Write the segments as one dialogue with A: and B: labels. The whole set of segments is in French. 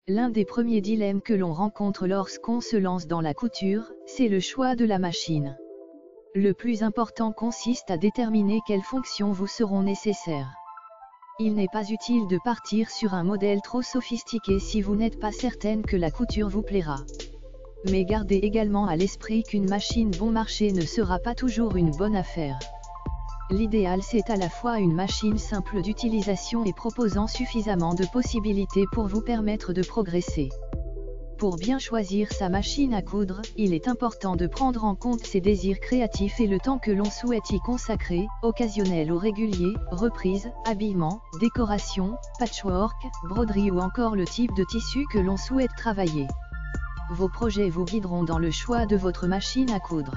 A: L'un des premiers dilemmes que l'on rencontre lorsqu'on se lance dans la couture, c'est le choix de la machine. Le plus important consiste à déterminer quelles fonctions vous seront nécessaires. Il n'est pas utile de partir sur un modèle trop sophistiqué si vous n'êtes pas certaine que la couture vous plaira. Mais gardez également à l'esprit qu'une machine bon marché ne sera pas toujours une bonne affaire. L'idéal c'est à la fois une machine simple d'utilisation et proposant suffisamment de possibilités pour vous permettre de progresser. Pour bien choisir sa machine à coudre, il est important de prendre en compte ses désirs créatifs et le temps que l'on souhaite y consacrer, occasionnel ou régulier, reprise, habillement, décoration, patchwork, broderie ou encore le type de tissu que l'on souhaite travailler. Vos projets vous guideront dans le choix de votre machine à coudre.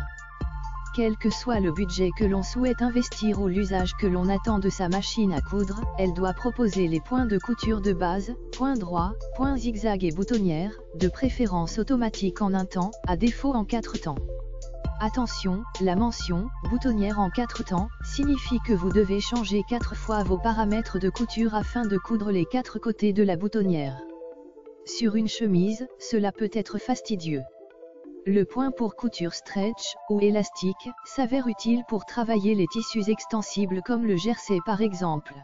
A: Quel que soit le budget que l'on souhaite investir ou l'usage que l'on attend de sa machine à coudre, elle doit proposer les points de couture de base, points droits, points zigzag et boutonnières, de préférence automatique en un temps, à défaut en 4 temps. Attention, la mention « boutonnière en 4 temps » signifie que vous devez changer 4 fois vos paramètres de couture afin de coudre les 4 côtés de la boutonnière. Sur une chemise, cela peut être fastidieux. Le point pour couture stretch, ou élastique, s'avère utile pour travailler les tissus extensibles comme le jersey par exemple.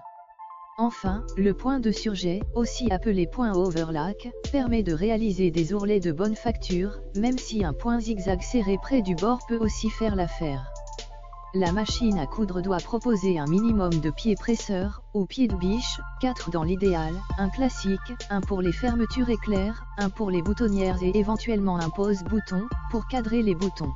A: Enfin, le point de surjet, aussi appelé point overlock, permet de réaliser des ourlets de bonne facture, même si un point zigzag serré près du bord peut aussi faire l'affaire. La machine à coudre doit proposer un minimum de pieds presseurs, ou pieds de biche, 4 dans l'idéal, un classique, un pour les fermetures éclairs, un pour les boutonnières et éventuellement un pose-bouton, pour cadrer les boutons.